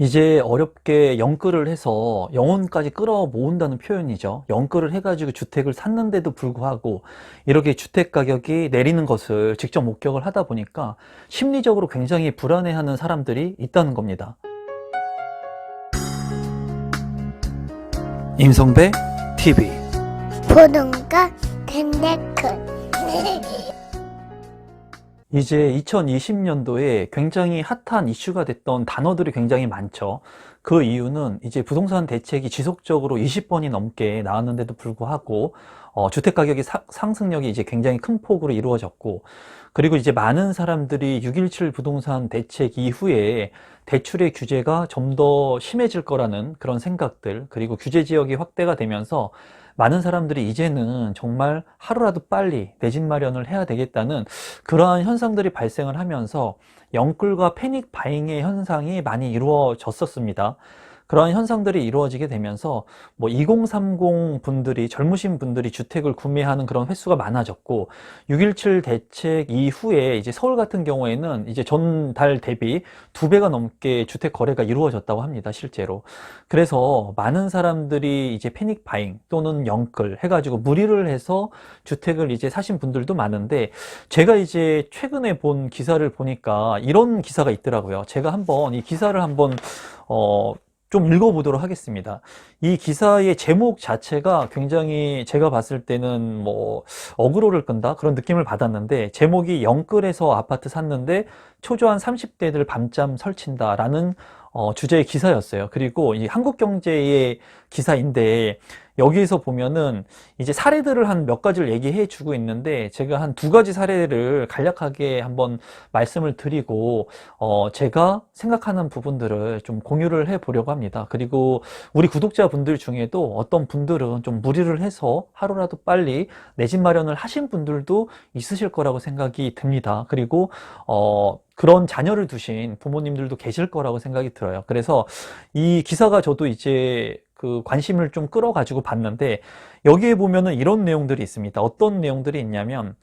이제 어렵게 영끌을 해서 영혼까지 끌어모은다는 표현이죠. 영끌을 해가지고 주택을 샀는데도 불구하고 이렇게 주택 가격이 내리는 것을 직접 목격을 하다 보니까 심리적으로 굉장히 불안해하는 사람들이 있다는 겁니다. 임성배 TV. 보동과 댄데크. 이제 2020년도에 굉장히 핫한 이슈가 됐던 단어들이 굉장히 많죠. 그 이유는 이제 부동산 대책이 지속적으로 20번이 넘게 나왔는데도 불구하고 주택 가격이 상승력이 이제 굉장히 큰 폭으로 이루어졌고, 그리고 이제 많은 사람들이 6.17 부동산 대책 이후에 대출의 규제가 좀 더 심해질 거라는 그런 생각들, 그리고 규제 지역이 확대가 되면서 많은 사람들이 이제는 정말 하루라도 빨리 내 집 마련을 해야 되겠다는 그러한 현상들이 발생을 하면서 영끌과 패닉 바잉의 현상이 많이 이루어졌었습니다. 그러한 현상들이 이루어지게 되면서 2030 분들이, 젊으신 분들이 주택을 구매하는 그런 횟수가 많아졌고, 6.17 대책 이후에 이제 서울 같은 경우에는 이제 전달 대비 2배가 넘게 주택 거래가 이루어졌다고 합니다, 실제로. 그래서 많은 사람들이 이제 패닉 바잉 또는 영끌 해가지고 무리를 해서 주택을 이제 사신 분들도 많은데, 제가 이제 최근에 본 기사를 보니까 이런 기사가 있더라고요. 제가 한번 이 기사를 한번 좀 읽어보도록 하겠습니다. 이 기사의 제목 자체가 굉장히 제가 봤을 때는 어그로를 끈다 그런 느낌을 받았는데, 제목이 영끌에서 아파트 샀는데 초조한 30대들 밤잠 설친다 라는 주제의 기사였어요. 그리고 이 한국경제의 기사인데, 여기에서 보면은 이제 사례들을 한 몇 가지를 얘기해 주고 있는데, 제가 한 2가지 사례를 간략하게 한번 말씀을 드리고 제가 생각하는 부분들을 좀 공유를 해 보려고 합니다. 그리고 우리 구독자분들 중에도 어떤 분들은 좀 무리를 해서 하루라도 빨리 내 집 마련을 하신 분들도 있으실 거라고 생각이 듭니다. 그리고 그런 자녀를 두신 부모님들도 계실 거라고 생각이 들어요. 그래서 이 기사가 저도 이제 그 관심을 좀 끌어가지고 봤는데, 여기에 보면은 이런 내용들이 있습니다. 어떤 내용들이 있냐면,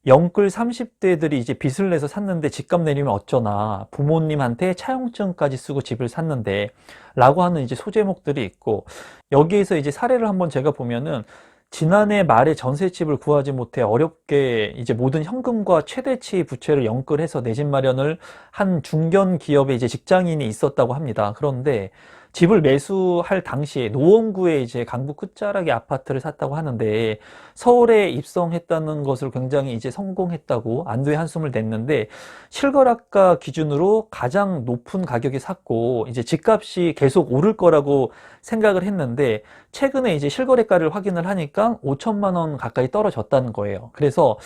영끌 30대들이 이제 빚을 내서 샀는데 집값 내리면 어쩌나, 부모님한테 차용증까지 쓰고 집을 샀는데 라고 하는 이제 소제목들이 있고, 여기에서 이제 사례를 한번 제가 보면은, 지난해 말에 전세집을 구하지 못해 어렵게 이제 모든 현금과 최대치 부채를 영끌해서 내 집 마련을 한 중견 기업의 이제 직장인이 있었다고 합니다. 그런데 집을 매수할 당시에 노원구에 이제 강북 끝자락의 아파트를 샀다고 하는데, 서울에 입성했다는 것을 굉장히 이제 성공했다고 안도의 한숨을 냈는데, 실거래가 기준으로 가장 높은 가격에 샀고 이제 집값이 계속 오를 거라고 생각을 했는데, 최근에 이제 실거래가를 확인을 하니까 5천만 원 가까이 떨어졌다는 거예요. 그래서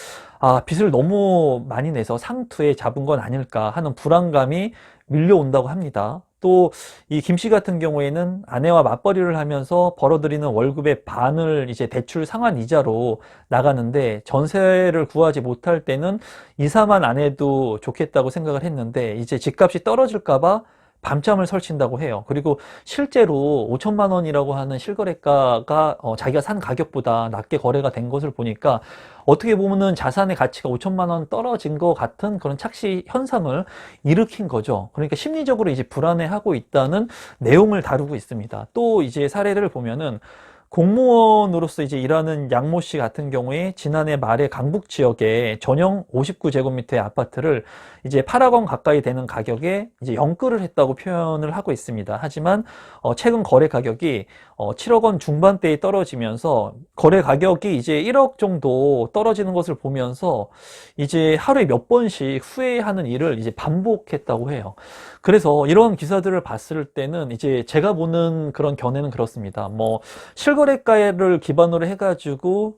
빚을 너무 많이 내서 상투에 잡은 건 아닐까 하는 불안감이 밀려온다고 합니다. 또 이 김 씨 같은 경우에는 아내와 맞벌이를 하면서 벌어들이는 월급의 반을 이제 대출 상환 이자로 나가는데, 전세를 구하지 못할 때는 이사만 안 해도 좋겠다고 생각을 했는데, 이제 집값이 떨어질까 봐 밤잠을 설친다고 해요. 그리고 실제로 5천만 원이라고 하는 실거래가가 자기가 산 가격보다 낮게 거래가 된 것을 보니까, 어떻게 보면은 자산의 가치가 5천만 원 떨어진 것 같은 그런 착시 현상을 일으킨 거죠. 그러니까 심리적으로 이제 불안해하고 있다는 내용을 다루고 있습니다. 또 이제 사례를 보면은, 공무원으로서 이제 일하는 양모 씨 같은 경우에 지난해 말에 강북 지역에 전용 59제곱미터의 아파트를 이제 8억 원 가까이 되는 가격에 이제 영끌을 했다고 표현을 하고 있습니다. 하지만 최근 거래 가격이 7억 원 중반대에 떨어지면서, 거래 가격이 이제 1억 정도 떨어지는 것을 보면서 이제 하루에 몇 번씩 후회하는 일을 이제 반복했다고 해요. 그래서 이런 기사들을 봤을 때는 이제 제가 보는 그런 견해는 그렇습니다. 실거래가를 기반으로 해가지고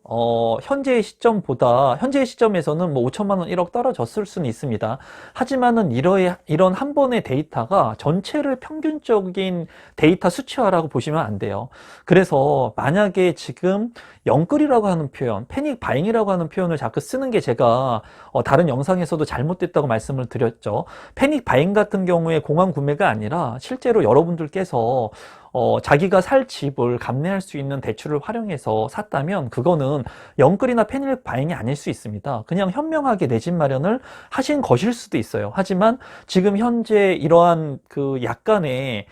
현재의 시점에서는 5천만 원, 1억 떨어졌을 수는 있습니다. 하지만은 이런 한 번의 데이터가 전체를 평균적인 데이터 수치화라고 보시면 안 돼요. 그래서 만약에 지금 영끌이라고 하는 표현, 패닉 바잉이라고 하는 표현을 자꾸 쓰는 게, 제가 다른 영상에서도 잘못됐다고 말씀을 드렸죠. 패닉 바잉 같은 경우에 공황 구매가 아니라 실제로 여러분들께서 자기가 살 집을 감내할 수 있는 대출을 활용해서 샀다면 그거는 영끌이나 패닉 바잉이 아닐 수 있습니다. 그냥 현명하게 내 집 마련을 하신 것일 수도 있어요. 하지만 지금 현재 이러한 그 약간의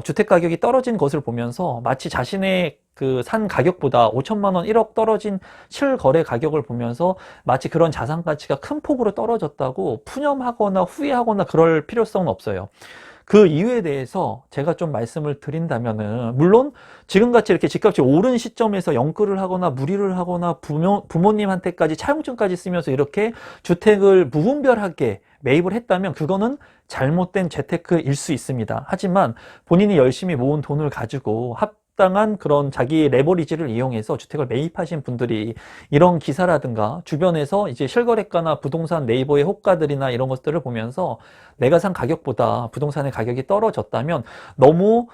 주택 가격이 떨어진 것을 보면서 마치 자신의 그 산 가격보다 5천만 원, 1억 떨어진 실거래 가격을 보면서 마치 그런 자산 가치가 큰 폭으로 떨어졌다고 푸념하거나 후회하거나 그럴 필요성은 없어요. 그 이유에 대해서 제가 좀 말씀을 드린다면은, 물론 지금같이 이렇게 집값이 오른 시점에서 영끌을 하거나 무리를 하거나 부모님한테까지 차용증까지 쓰면서 이렇게 주택을 무분별하게 매입을 했다면 그거는 잘못된 재테크일 수 있습니다. 하지만 본인이 열심히 모은 돈을 가지고 합당한 그런 자기 레버리지를 이용해서 주택을 매입하신 분들이 이런 기사라든가 주변에서 이제 실거래가나 부동산 네이버의 호가들이나 이런 것들을 보면서 내가 산 가격보다 부동산의 가격이 떨어졌다면 너무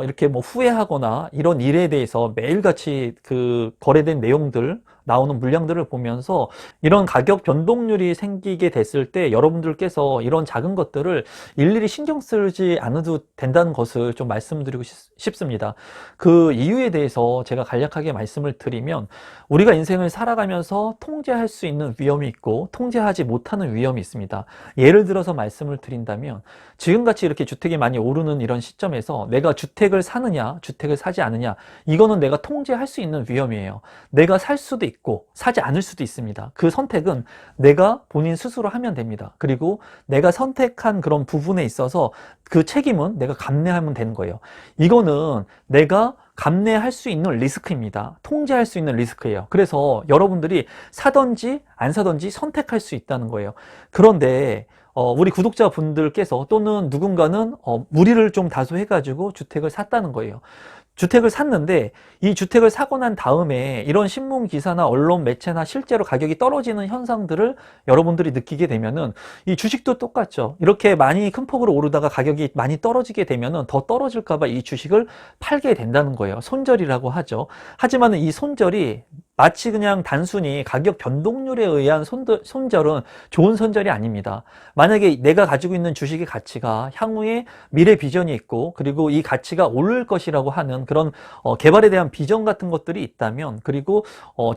이렇게 뭐 후회하거나 이런 일에 대해서 매일같이 그 거래된 내용들 나오는 물량들을 보면서 이런 가격 변동률이 생기게 됐을 때 여러분들께서 이런 작은 것들을 일일이 신경 쓰지 않아도 된다는 것을 좀 말씀드리고 싶습니다. 그 이유에 대해서 제가 간략하게 말씀을 드리면, 우리가 인생을 살아가면서 통제할 수 있는 위험이 있고 통제하지 못하는 위험이 있습니다. 예를 들어서 말씀을 드린다면, 지금같이 이렇게 주택이 많이 오르는 이런 시점에서 내가 주택을 사느냐 주택을 사지 않느냐, 이거는 내가 통제할 수 있는 위험이에요. 내가 살 수도 있고 사지 않을 수도 있습니다. 그 선택은 내가 본인 스스로 하면 됩니다. 그리고 내가 선택한 그런 부분에 있어서 그 책임은 내가 감내하면 되는 거예요. 이거는 내가 감내할 수 있는 리스크입니다. 통제할 수 있는 리스크예요. 그래서 여러분들이 사든지 안 사든지 선택할 수 있다는 거예요. 그런데 우리 구독자분들께서 또는 누군가는 무리를 좀 다소 해가지고 주택을 샀다는 거예요. 주택을 샀는데 이 주택을 사고 난 다음에 이런 신문 기사나 언론 매체나 실제로 가격이 떨어지는 현상들을 여러분들이 느끼게 되면은, 이 주식도 똑같죠. 이렇게 많이 큰 폭으로 오르다가 가격이 많이 떨어지게 되면은 더 떨어질까 봐 이 주식을 팔게 된다는 거예요. 손절이라고 하죠. 하지만 이 손절이 마치 그냥 단순히 가격 변동률에 의한 손절은 좋은 손절이 아닙니다. 만약에 내가 가지고 있는 주식의 가치가 향후에 미래 비전이 있고, 그리고 이 가치가 오를 것이라고 하는 그런 개발에 대한 비전 같은 것들이 있다면, 그리고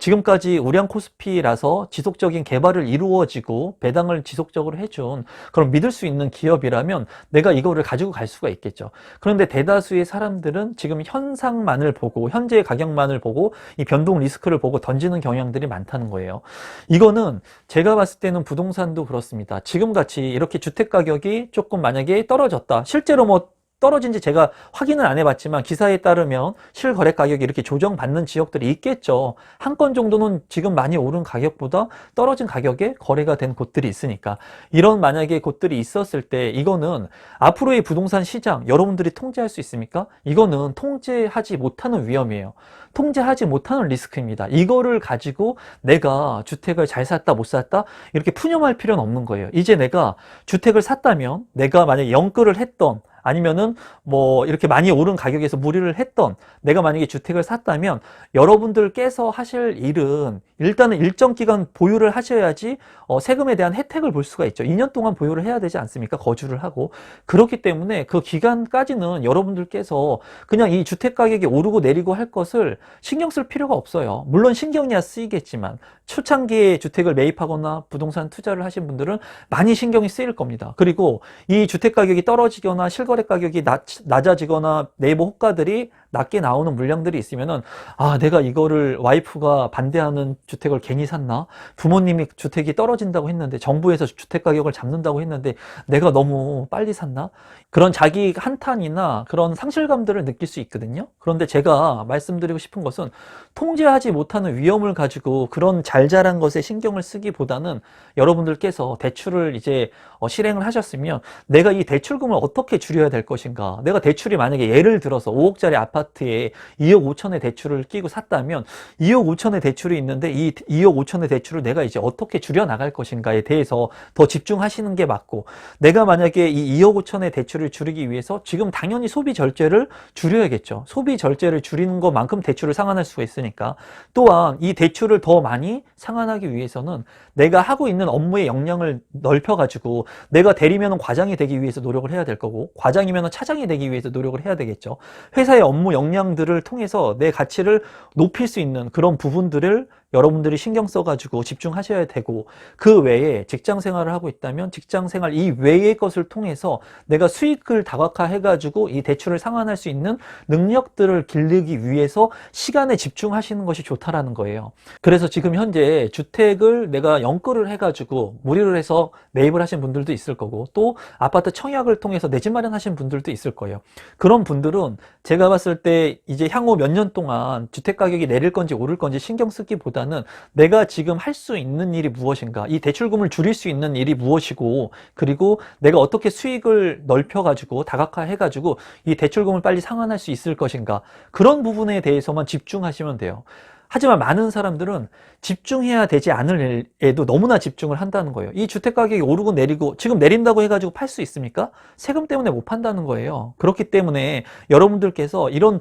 지금까지 우량 코스피라서 지속적인 개발을 이루어지고 배당을 지속적으로 해준 그런 믿을 수 있는 기업이라면 내가 이거를 가지고 갈 수가 있겠죠. 그런데 대다수의 사람들은 지금 현상만을 보고 현재의 가격만을 보고 이 변동 리스크를 보고 던지는 경향들이 많다는 거예요. 이거는 제가 봤을 때는 부동산도 그렇습니다. 지금같이 이렇게 주택 가격이 조금 만약에 떨어졌다, 실제로 뭐 떨어진지 제가 확인은 안 해봤지만 기사에 따르면 실거래 가격이 이렇게 조정받는 지역들이 있겠죠. 한 건 정도는 지금 많이 오른 가격보다 떨어진 가격에 거래가 된 곳들이 있으니까, 이런 만약에 곳들이 있었을 때 이거는 앞으로의 부동산 시장 여러분들이 통제할 수 있습니까? 이거는 통제하지 못하는 위험이에요. 통제하지 못하는 리스크입니다. 이거를 가지고 내가 주택을 잘 샀다 못 샀다 이렇게 푸념할 필요는 없는 거예요. 이제 내가 주택을 샀다면, 내가 만약에 영끌을 했던, 아니면은 뭐 이렇게 많이 오른 가격에서 무리를 했던, 내가 만약에 주택을 샀다면 여러분들께서 하실 일은 일단은 일정 기간 보유를 하셔야지 세금에 대한 혜택을 볼 수가 있죠. 2년 동안 보유를 해야 되지 않습니까? 거주를 하고. 그렇기 때문에 그 기간까지는 여러분들께서 그냥 이 주택 가격이 오르고 내리고 할 것을 신경 쓸 필요가 없어요. 물론 신경이야 쓰이겠지만 초창기에 주택을 매입하거나 부동산 투자를 하신 분들은 많이 신경이 쓰일 겁니다. 그리고 이 주택 가격이 떨어지거나 실거래 가격이 낮아지거나 네이버 호가들이 낮게 나오는 물량들이 있으면은, 아, 내가 이거를 와이프가 반대하는 주택을 괜히 샀나? 부모님이 주택이 떨어진다고 했는데, 정부에서 주택 가격을 잡는다고 했는데 내가 너무 빨리 샀나? 그런 자기 한탄이나 그런 상실감들을 느낄 수 있거든요. 그런데 제가 말씀드리고 싶은 것은, 통제하지 못하는 위험을 가지고 그런 잘 자란 것에 신경을 쓰기보다는 여러분들께서 대출을 이제 실행을 하셨으면 내가 이 대출금을 어떻게 줄여야 될 것인가, 내가 대출이 만약에 예를 들어서 5억짜리 아파트에 2억 5천의 대출을 끼고 샀다면 2억 5천의 대출이 있는데 이 2억 5천의 대출을 내가 이제 어떻게 줄여 나갈 것인가에 대해서 더 집중하시는 게 맞고, 내가 만약에 이 2억 5천의 대출을 줄이기 위해서 지금 당연히 소비 절제를 줄여야겠죠. 소비 절제를 줄이는 것만큼 대출을 상환할 수가 있으니까. 또한 이 대출을 더 많이 상환하기 위해서는 내가 하고 있는 업무의 역량을 넓혀가지고 내가 대리면 과장이 되기 위해서 노력을 해야 될 거고, 과장 과장이면 차장이 되기 위해서 노력을 해야 되겠죠. 회사의 업무 역량들을 통해서 내 가치를 높일 수 있는 그런 부분들을 여러분들이 신경 써가지고 집중하셔야 되고, 그 외에 직장 생활을 하고 있다면 직장 생활 이외의 것을 통해서 내가 수익을 다각화해가지고 이 대출을 상환할 수 있는 능력들을 기르기 위해서 시간에 집중하시는 것이 좋다라는 거예요. 그래서 지금 현재 주택을 내가 연끌을 해가지고 무료를 해서 매입을 하신 분들도 있을 거고, 또 아파트 청약을 통해서 내 집 마련하신 분들도 있을 거예요. 그런 분들은 제가 봤을 때 이제 향후 몇 년 동안 주택 가격이 내릴 건지 오를 건지 신경 쓰기보다는 내가 지금 할 수 있는 일이 무엇인가, 이 대출금을 줄일 수 있는 일이 무엇이고, 그리고 내가 어떻게 수익을 넓혀가지고 다각화해가지고 이 대출금을 빨리 상환할 수 있을 것인가, 그런 부분에 대해서만 집중하시면 돼요. 하지만 많은 사람들은 집중해야 되지 않을 일에도 너무나 집중을 한다는 거예요. 이 주택 가격이 오르고 내리고, 지금 내린다고 해가지고 팔 수 있습니까? 세금 때문에 못 판다는 거예요. 그렇기 때문에 여러분들께서 이런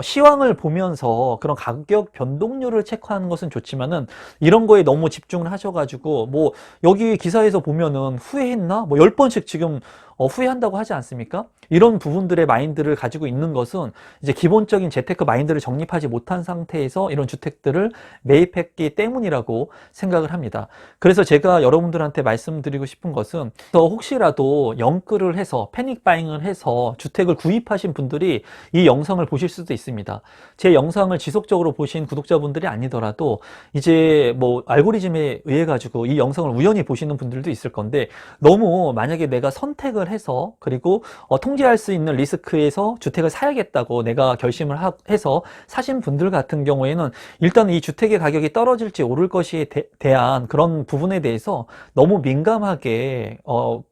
시황을 보면서 그런 가격 변동률을 체크하는 것은 좋지만은, 이런 거에 너무 집중을 하셔가지고 뭐 여기 기사에서 보면은 후회했나? 뭐 10번씩 지금 후회한다고 하지 않습니까? 이런 부분들의 마인드를 가지고 있는 것은 이제 기본적인 재테크 마인드를 정립하지 못한 상태에서 이런 주택들을 매입했기 때문이라고 생각을 합니다. 그래서 제가 여러분들한테 말씀드리고 싶은 것은, 더 혹시라도 연끌을 해서 패닉 바잉을 해서 주택을 구입하신 분들이 이 영상을 보실 수도 있습니다. 제 영상을 지속적으로 보신 구독자분들이 아니더라도 이제 뭐 알고리즘에 의해 가지고 이 영상을 우연히 보시는 분들도 있을 건데, 너무 만약에 내가 선택을 해서, 그리고 통제할 수 있는 리스크에서 주택을 사야겠다고 내가 결심을 해서 사신 분들 같은 경우에는, 일단 이 주택의 가격이 떨어질지 오를 것에 대한 그런 부분에 대해서 너무 민감하게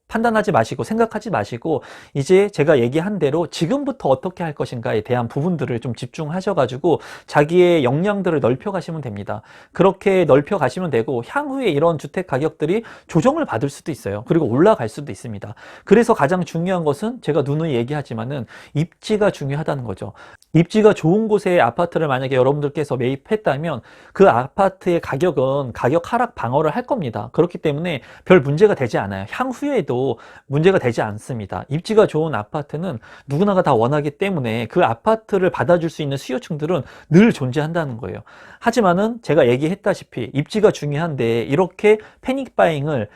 판단하지 마시고 생각하지 마시고, 이제 제가 얘기한 대로 지금부터 어떻게 할 것인가에 대한 부분들을 좀 집중하셔가지고 자기의 역량들을 넓혀 가시면 됩니다. 그렇게 넓혀 가시면 되고, 향후에 이런 주택 가격들이 조정을 받을 수도 있어요. 그리고 올라갈 수도 있습니다. 그래서 가장 중요한 것은 제가 누누이 얘기하지만은 입지가 중요하다는 거죠. 입지가 좋은 곳에 아파트를 만약에 여러분들께서 매입했다면 그 아파트의 가격은 가격 하락 방어를 할 겁니다. 그렇기 때문에 별 문제가 되지 않아요. 향후에도 문제가 되지 않습니다. 입지가 좋은 아파트는 누구나가 다 원하기 때문에 그 아파트를 받아줄 수 있는 수요층들은 늘 존재한다는 거예요. 하지만은 제가 얘기했다시피 입지가 중요한데, 이렇게 패닉 바잉을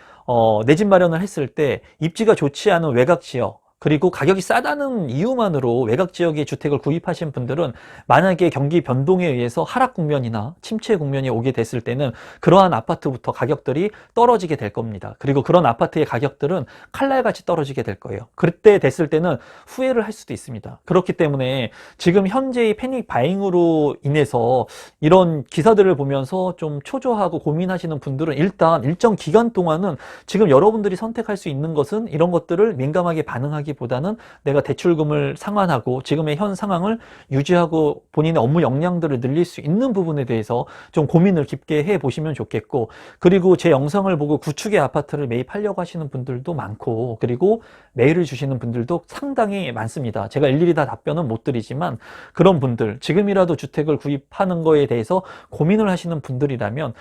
내 집 마련을 했을 때 입지가 좋지 않은 외곽 지역, 그리고 가격이 싸다는 이유만으로 외곽 지역의 주택을 구입하신 분들은 만약에 경기 변동에 의해서 하락 국면이나 침체 국면이 오게 됐을 때는 그러한 아파트부터 가격들이 떨어지게 될 겁니다. 그리고 그런 아파트의 가격들은 칼날같이 떨어지게 될 거예요. 그때 됐을 때는 후회를 할 수도 있습니다. 그렇기 때문에 지금 현재의 패닉 바잉으로 인해서 이런 기사들을 보면서 좀 초조하고 고민하시는 분들은 일단 일정 기간 동안은 지금 여러분들이 선택할 수 있는 것은 이런 것들을 민감하게 반응하기 보다는 내가 대출금을 상환하고 지금의 현 상황을 유지하고 본인의 업무 역량들을 늘릴 수 있는 부분에 대해서 좀 고민을 깊게 해 보시면 좋겠고, 그리고 제 영상을 보고 구축의 아파트를 매입하려고 하시는 분들도 많고, 그리고 메일을 주시는 분들도 상당히 많습니다. 제가 일일이 다 답변은 못 드리지만, 그런 분들, 지금이라도 주택을 구입하는 거에 대해서 고민을 하시는 분들이라면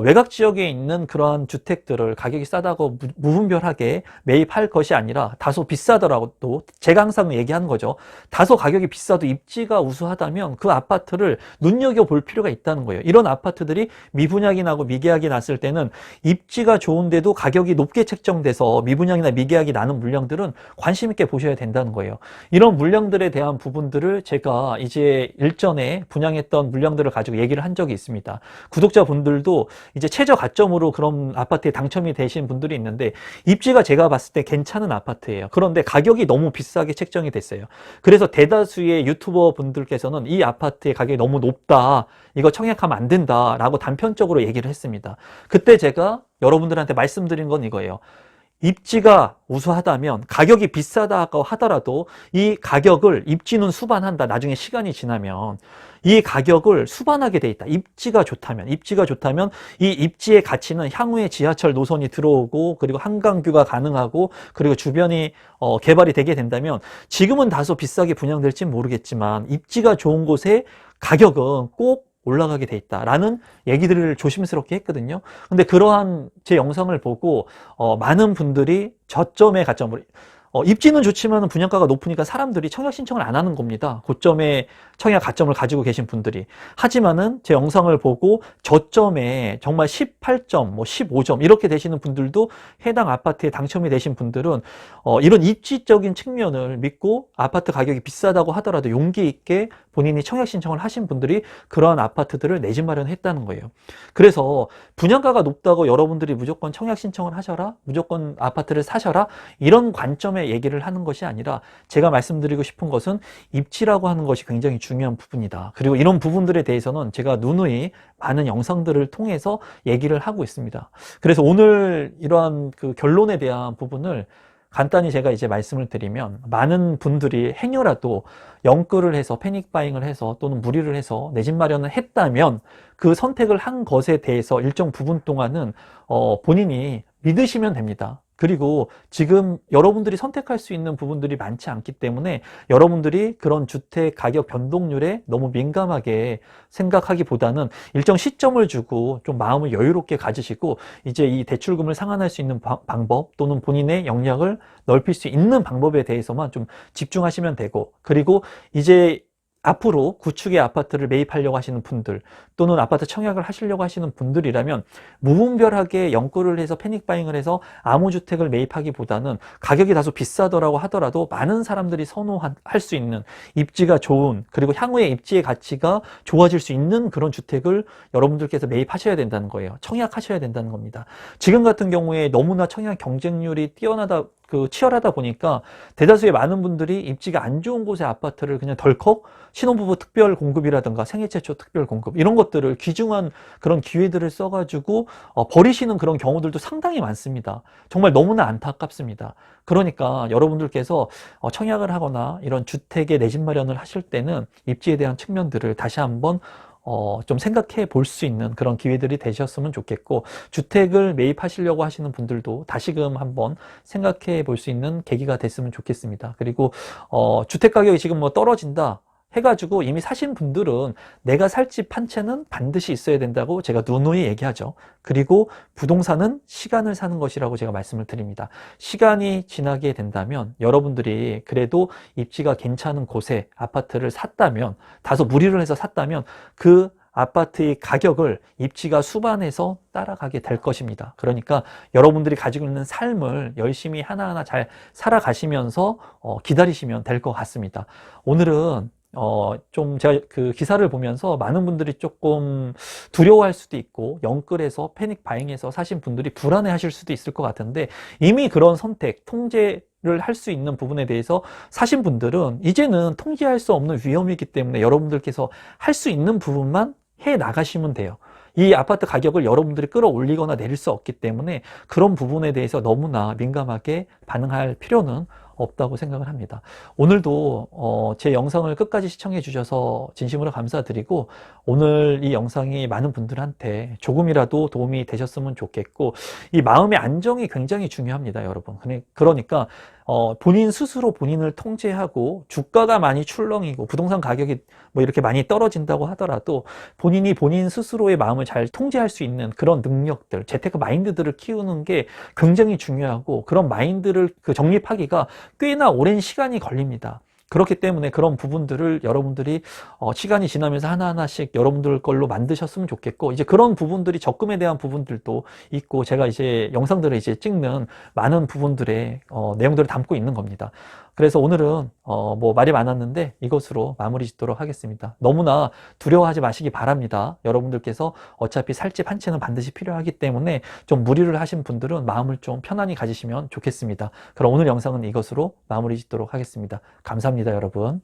외곽 지역에 있는 그러한 주택들을 가격이 싸다고 무분별하게 매입할 것이 아니라, 다소 비싸더라도, 제가 항상 얘기하는 거죠. 다소 가격이 비싸도 입지가 우수하다면 그 아파트를 눈여겨볼 필요가 있다는 거예요. 이런 아파트들이 미분양이 나고 미계약이 났을 때는 입지가 좋은데도 가격이 높게 책정돼서 미분양이나 미계약이 나는 물량들은 관심 있게 보셔야 된다는 거예요. 이런 물량들에 대한 부분들을 제가 이제 일전에 분양했던 물량들을 가지고 얘기를 한 적이 있습니다. 구독자분들도 이제 최저 가점으로 그런 아파트에 당첨이 되신 분들이 있는데, 입지가 제가 봤을 때 괜찮은 아파트예요. 그런데 가격이 너무 비싸게 책정이 됐어요. 그래서 대다수의 유튜버 분들께서는 이 아파트의 가격이 너무 높다, 이거 청약하면 안 된다 라고 단편적으로 얘기를 했습니다. 그때 제가 여러분들한테 말씀드린 건 이거예요. 입지가 우수하다면 가격이 비싸다고 하더라도 이 가격을, 입지는 수반한다. 나중에 시간이 지나면 이 가격을 수반하게 돼 있다. 입지가 좋다면 이 입지의 가치는 향후에 지하철 노선이 들어오고, 그리고 한강뷰가 가능하고, 그리고 주변이 개발이 되게 된다면, 지금은 다소 비싸게 분양될지 모르겠지만 입지가 좋은 곳의 가격은 꼭 올라가게 돼 있다라는 얘기들을 조심스럽게 했거든요. 근데 그러한 제 영상을 보고 많은 분들이 저점의 가점을, 입지는 좋지만 분양가가 높으니까 사람들이 청약 신청을 안 하는 겁니다. 고점에 청약 가점을 가지고 계신 분들이. 하지만은 제 영상을 보고 저점에 정말 18점, 뭐 15점 이렇게 되시는 분들도 해당 아파트에 당첨이 되신 분들은 이런 입지적인 측면을 믿고 아파트 가격이 비싸다고 하더라도 용기 있게 본인이 청약 신청을 하신 분들이 그러한 아파트들을 내 집 마련했다는 거예요. 그래서 분양가가 높다고 여러분들이 무조건 청약 신청을 하셔라, 무조건 아파트를 사셔라, 이런 관점의 얘기를 하는 것이 아니라 제가 말씀드리고 싶은 것은 입지라고 하는 것이 굉장히 중요한 부분이다. 그리고 이런 부분들에 대해서는 제가 누누이 많은 영상들을 통해서 얘기를 하고 있습니다. 그래서 오늘 이러한 그 결론에 대한 부분을 간단히 제가 이제 말씀을 드리면, 많은 분들이 행여라도 영끌을 해서 패닉바잉을 해서 또는 무리를 해서 내 집 마련을 했다면 그 선택을 한 것에 대해서 일정 부분 동안은 본인이 믿으시면 됩니다. 그리고 지금 여러분들이 선택할 수 있는 부분들이 많지 않기 때문에 여러분들이 그런 주택 가격 변동률에 너무 민감하게 생각하기보다는 일정 시점을 주고 좀 마음을 여유롭게 가지시고 이제 이 대출금을 상환할 수 있는 방법 또는 본인의 역량을 넓힐 수 있는 방법에 대해서만 좀 집중하시면 되고, 그리고 이제 앞으로 구축의 아파트를 매입하려고 하시는 분들 또는 아파트 청약을 하시려고 하시는 분들이라면 무분별하게 영끌을 해서 패닉바잉을 해서 아무 주택을 매입하기보다는 가격이 다소 비싸더라고 하더라도 많은 사람들이 선호할 수 있는 입지가 좋은, 그리고 향후에 입지의 가치가 좋아질 수 있는 그런 주택을 여러분들께서 매입하셔야 된다는 거예요. 청약하셔야 된다는 겁니다. 지금 같은 경우에 너무나 청약 경쟁률이 치열하다 보니까 대다수의 많은 분들이 입지가 안 좋은 곳의 아파트를 그냥 덜컥 신혼부부 특별 공급이라든가 생애 최초 특별 공급 이런 것들을 귀중한 그런 기회들을 써가지고 버리시는 그런 경우들도 상당히 많습니다. 정말 너무나 안타깝습니다. 그러니까 여러분들께서 청약을 하거나 이런 주택의 내 집 마련을 하실 때는 입지에 대한 측면들을 다시 한번 좀 생각해 볼 수 있는 그런 기회들이 되셨으면 좋겠고, 주택을 매입하시려고 하시는 분들도 다시금 한번 생각해 볼 수 있는 계기가 됐으면 좋겠습니다. 그리고 주택 가격이 지금 뭐 떨어진다 해가지고 이미 사신 분들은 내가 살 집 한 채는 반드시 있어야 된다고 제가 누누이 얘기하죠. 그리고 부동산은 시간을 사는 것이라고 제가 말씀을 드립니다. 시간이 지나게 된다면 여러분들이 그래도 입지가 괜찮은 곳에 아파트를 샀다면, 다소 무리를 해서 샀다면 그 아파트의 가격을 입지가 수반해서 따라가게 될 것입니다. 그러니까 여러분들이 가지고 있는 삶을 열심히 하나하나 잘 살아가시면서 기다리시면 될 것 같습니다. 오늘은 좀 제가 그 기사를 보면서 많은 분들이 조금 두려워할 수도 있고 영끌에서 패닉 바잉해서 사신 분들이 불안해 하실 수도 있을 것 같은데, 이미 그런 선택, 통제를 할 수 있는 부분에 대해서 사신 분들은 이제는 통제할 수 없는 위험이기 때문에 여러분들께서 할 수 있는 부분만 해 나가시면 돼요. 이 아파트 가격을 여러분들이 끌어올리거나 내릴 수 없기 때문에 그런 부분에 대해서 너무나 민감하게 반응할 필요는 없다고 생각을 합니다. 오늘도 제 영상을 끝까지 시청해 주셔서 진심으로 감사드리고, 오늘 이 영상이 많은 분들한테 조금이라도 도움이 되셨으면 좋겠고, 이 마음의 안정이 굉장히 중요합니다, 여러분. 그러니까 본인 스스로 본인을 통제하고, 주가가 많이 출렁이고 부동산 가격이 뭐 이렇게 많이 떨어진다고 하더라도 본인이 본인 스스로의 마음을 잘 통제할 수 있는 그런 능력들, 재테크 마인드들을 키우는 게 굉장히 중요하고, 그런 마인드를 정립하기가 꽤나 오랜 시간이 걸립니다. 그렇기 때문에 그런 부분들을 여러분들이 시간이 지나면서 하나하나씩 여러분들 걸로 만드셨으면 좋겠고, 이제 그런 부분들이 적금에 대한 부분들도 있고, 제가 이제 영상들을 이제 찍는 많은 부분들의 내용들을 담고 있는 겁니다. 그래서 오늘은 뭐 말이 많았는데 이것으로 마무리 짓도록 하겠습니다. 너무나 두려워하지 마시기 바랍니다. 여러분들께서 어차피 살 집 한 채는 반드시 필요하기 때문에 좀 무리를 하신 분들은 마음을 좀 편안히 가지시면 좋겠습니다. 그럼 오늘 영상은 이것으로 마무리 짓도록 하겠습니다. 감사합니다, 여러분.